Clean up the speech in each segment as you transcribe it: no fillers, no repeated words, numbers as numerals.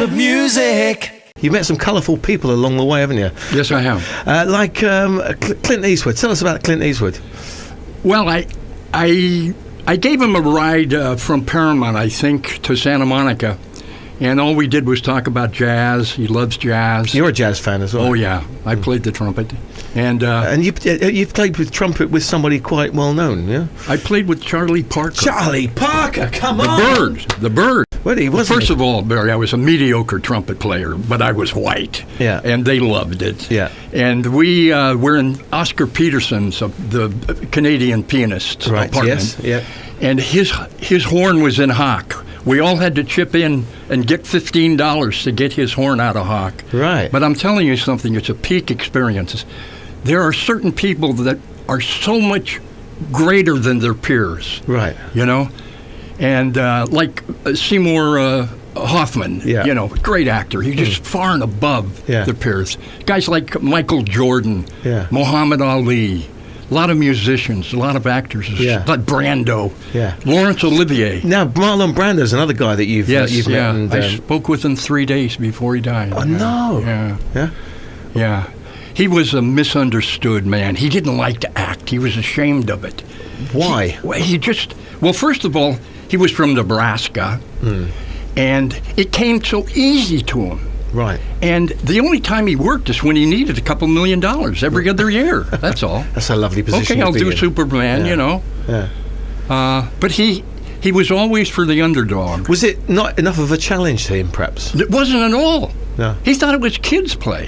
of music. You've met some colourful people along the way, haven't you? Yes, I have. Like Clint Eastwood. Tell us about Clint Eastwood. Well, I gave him a ride from Paramount, I think, to Santa Monica. And all we did was talk about jazz. He loves jazz. You're a jazz fan as well. Oh, yeah. I played the trumpet. And you've played with trumpet with somebody quite well known, yeah? I played with Charlie Parker. Charlie Parker, come on! The Bird. Well, he wasn't. First of all, Barry, I was a mediocre trumpet player, but I was white. Yeah. And they loved it. Yeah. And we were in Oscar Peterson's, the Canadian pianist, right. apartment. Yes. Yeah. And his horn was in hock. We all had to chip in and get $15 to get his horn out of hock. Right. But I'm telling you something, it's a peak experience. There are certain people that are so much greater than their peers. Right. You know? And like Seymour Hoffman, yeah. you know, great actor. He's just far and above yeah. their peers. Guys like Michael Jordan, yeah. Muhammad Ali. A lot of musicians, a lot of actors, yeah. like Brando, yeah. Laurence Olivier. Now, Marlon Brando's another guy that you've met. And, I spoke with him 3 days before he died. Oh, no. Yeah. Yeah? Yeah. He was a misunderstood man. He didn't like to act. He was ashamed of it. Why? Well, first of all, he was from Nebraska, and it came so easy to him. Right. And the only time he worked is when he needed $2 million every other year. That's all. That's a lovely position. Okay, I'll do in. Superman, yeah. you know. Yeah. But he was always for the underdog. Was it not enough of a challenge to him, perhaps? It wasn't at all. No. He thought it was kids' play.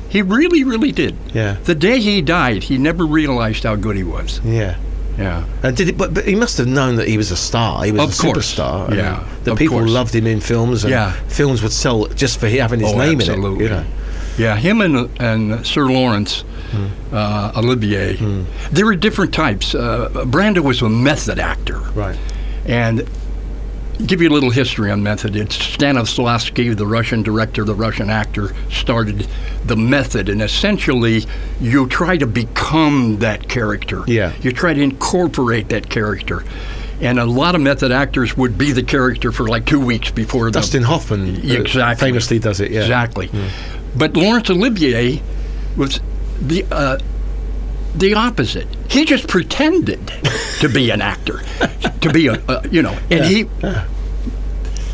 He really, really did. Yeah. The day he died, he never realized how good he was. Yeah. Yeah. But he must have known that he was a star. He was a superstar. Yeah. The people loved him in films, and films would sell just for having his name absolutely. in it. You know? Yeah, him and Sir Laurence Olivier, they were different types. Brando was a method actor. Right. And give you a little history on method. It's Stanislavski, the Russian director, the Russian actor, started the method, and essentially you try to become that character. Yeah. You try to incorporate that character. And a lot of method actors would be the character for like 2 weeks before Dustin Hoffman famously does it, yeah. Exactly. But Laurence Olivier was the opposite. He just pretended to be an actor, to be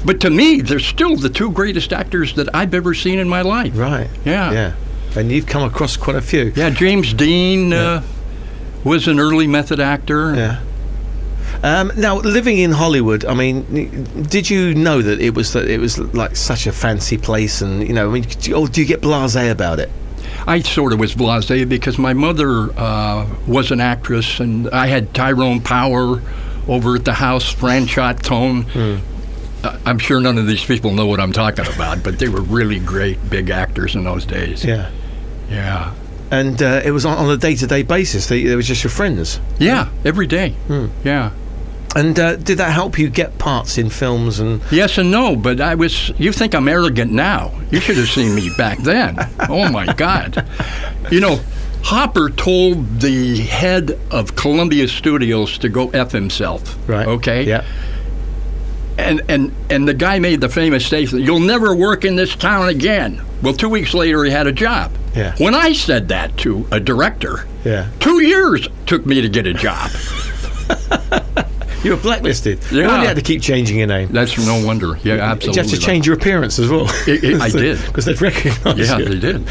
But to me, they're still the two greatest actors that I've ever seen in my life. Right. Yeah. Yeah. And you've come across quite a few. Yeah, James Dean was an early method actor. Yeah. Now, living in Hollywood, I mean, did you know that it was like such a fancy place, and you know, I mean, do you get blasé about it? I sort of was blasé because my mother was an actress, and I had Tyrone Power over at the house, Franchot Tone. I'm sure none of these people know what I'm talking about, but they were really great big actors in those days. Yeah. Yeah. And it was on a day-to-day basis. It was just your friends. Yeah, every day. Yeah. And did that help you get parts in films? And yes and no, but you think I'm arrogant now. You should have seen me back then. Oh, my God. You know, Hopper told the head of Columbia Studios to go F himself. Right. Okay? Yeah. And the guy made the famous statement, "You'll never work in this town again." Well, 2 weeks later, he had a job. Yeah. When I said that to a director, 2 years took me to get a job. You were blacklisted. Yeah. You only had to keep changing your name. That's no wonder. Yeah, absolutely. Did you have to change your appearance as well? I did. Because they'd recognise you. Yeah, they did.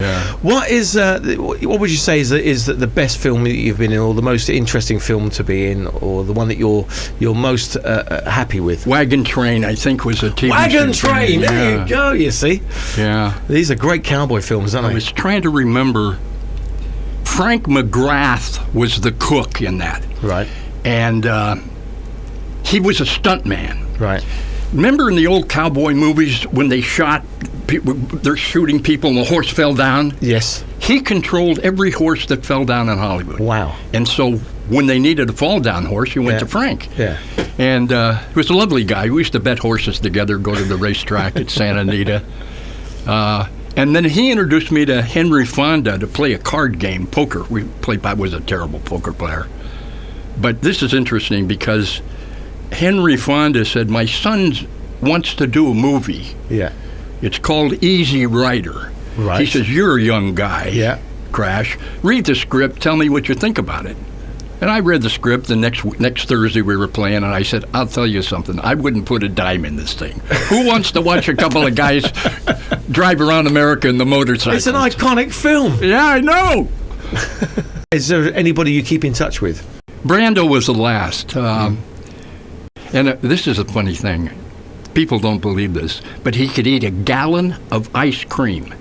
Yeah. What would you say is that the best film that you've been in, or the most interesting film to be in, or the one that you're most happy with? Wagon Train, I think, was a TV Wagon Train! Yeah. There you go, you see. Yeah. These are great cowboy films, aren't they? I was trying to remember. Frank McGrath was the cook in that. Right. And he was a stuntman. Right. Remember in the old cowboy movies when they shot people, they're shooting people and the horse fell down? Yes. He controlled every horse that fell down in Hollywood. Wow. And so when they needed a fall-down horse, you went to Frank. Yeah. And he was a lovely guy. We used to bet horses together, go to the racetrack at Santa Anita. And then he introduced me to Henry Fonda to play a card game, poker. I was a terrible poker player. But this is interesting because Henry Fonda said, my son's wants to do a movie. Yeah. It's called Easy Rider. Right. He says, you're a young guy, Yeah. Crash. Read the script. Tell me what you think about it. And I read the script. The next Thursday we were playing, and I said, I'll tell you something. I wouldn't put a dime in this thing. Who wants to watch a couple of guys drive around America in the motorcycle? It's an iconic film. Yeah, I know. Is there anybody you keep in touch with? Brando was the last. And this is a funny thing. People don't believe this, but he could eat a gallon of ice cream.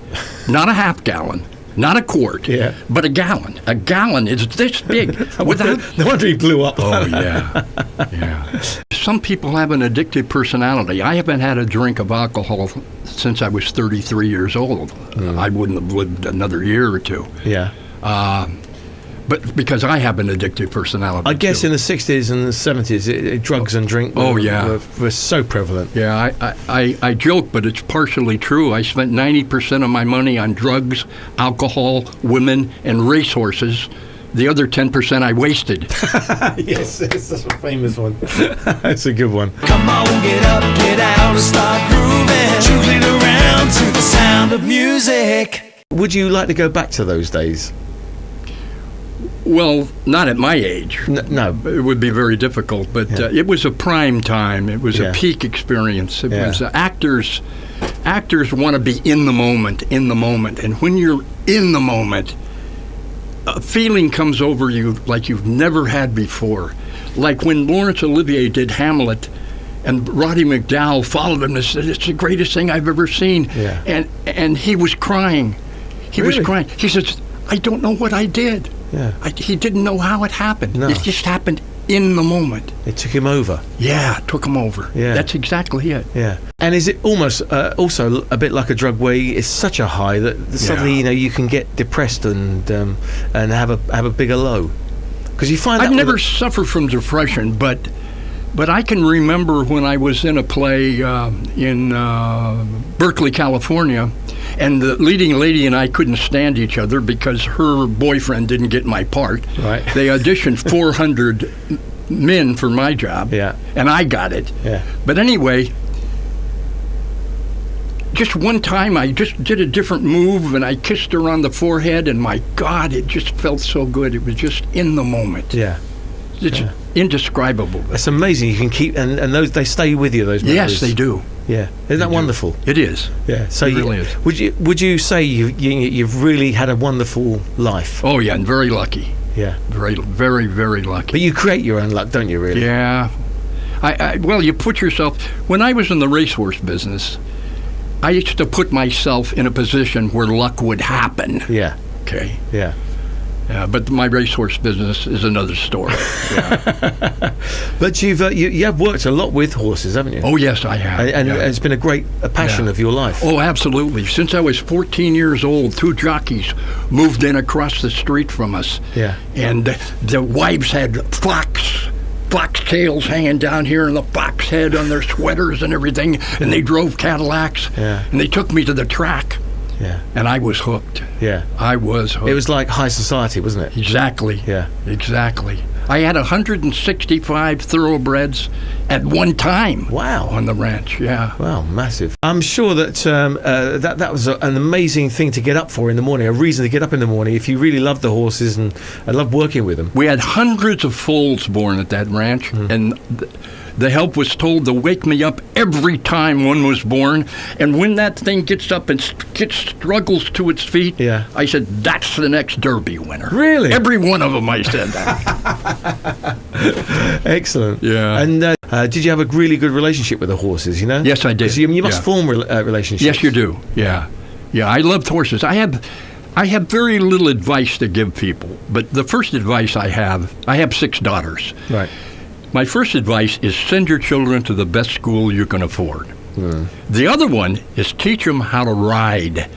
Not a half gallon, not a quart, Yeah. but a gallon. A gallon is this big. No wonder he blew up. Oh, yeah. Yeah. Some people have an addictive personality. I haven't had a drink of alcohol since I was 33 years old. I wouldn't have lived another year or two. Yeah. But because I have an addictive personality. I guess too. in the 60s and the 70s, drugs and drink were so prevalent. Yeah, I joke, but it's partially true. I spent 90% of my money on drugs, alcohol, women, and racehorses. The other 10% I wasted. Yes, that's a famous one. That's a good one. Come on, get up, get out, and start grooving. Juggling around to the sound of music. Would you like to go back to those days? Well, not at my age. No. It would be very difficult, but it was a prime time. It was a peak experience. It was actors want to be in the moment, and when you're in the moment, a feeling comes over you like you've never had before. Like when Laurence Olivier did Hamlet, and Roddy McDowall followed him and said, "It's the greatest thing I've ever seen." Yeah. And he was crying. He was crying. He says, "I don't know what I did." Yeah. He didn't know how it happened. No. It just happened in the moment. It took him over. Yeah, it took him over. Yeah. That's exactly it. Yeah. And is it almost also a bit like a drug where it's such a high that suddenly you can get depressed and have a bigger low? Because you find I've never suffered from depression, but I can remember when I was in a play in Berkeley, California, and the leading lady and I couldn't stand each other because her boyfriend didn't get my part. Right. They auditioned 400 men for my job, and I got it. Yeah. But anyway, just one time I just did a different move, and I kissed her on the forehead, and my God, it just felt so good. It was just in the moment. Yeah. It's indescribable. It's amazing. You can keep and those they stay with you. Those memories. Yes, they do. Yeah, isn't that wonderful? It is. Yeah. So it really is. Would you say you've really had a wonderful life? Oh yeah, and very lucky. Yeah. Very, very, very lucky. But you create your own luck, don't you? Really? Yeah. Well, you put yourself. When I was in the racehorse business, I used to put myself in a position where luck would happen. Yeah. Okay. Yeah. But my racehorse business is another story. Yeah. But you have worked a lot with horses, haven't you? Oh yes, I have. And it's been a passion of your life. Oh, absolutely. Since I was 14 years old, two jockeys moved in across the street from us. Yeah. And the wives had fox tails hanging down here and the fox head on their sweaters and everything, and they drove Cadillacs. Yeah. And they took me to the track. Yeah. And I was hooked. Yeah. I was hooked. It was like high society, wasn't it? Exactly. Yeah. Exactly. I had 165 thoroughbreds at one time. Wow. On the ranch, yeah. Wow, massive. I'm sure that that was an amazing thing to get up for in the morning, a reason to get up in the morning if you really loved the horses and loved working with them. We had hundreds of foals born at that ranch, and the help was told to wake me up every time one was born. And when that thing gets up and struggles to its feet, I said, that's the next Derby winner. Really? Every one of them, I said that. Excellent. Yeah. And did you have a really good relationship with the horses, you know? Yes, I did. You must form relationships. Yes, you do. Yeah. Yeah, I loved horses. I have very little advice to give people, but the first advice I have 6 daughters. Right. My first advice is send your children to the best school you can afford. The other one is teach them how to ride.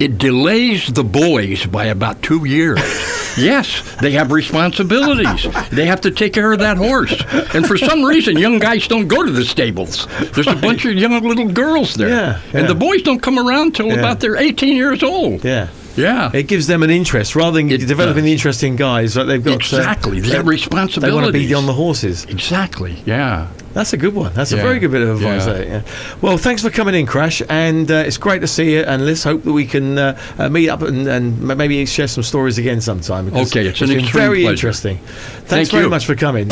It delays the boys by about 2 years. Yes, they have responsibilities. They have to take care of that horse. And for some reason, young guys don't go to the stables. There's a bunch of young little girls there. Yeah. And the boys don't come around till about they're 18 years old. Yeah. Yeah. It gives them an interest rather than developing the interest in guys. Like they've got exactly. They have responsibilities. They want to be on the horses. Exactly. Yeah. That's a good one. That's a Yeah. very good bit of advice Yeah. there. Yeah. Well, thanks for coming in, Crash, and it's great to see you. And let's hope that we can meet up and maybe share some stories again sometime. Because Okay, it's an been extreme very pleasure. interesting. Thanks Thank very you. much for coming.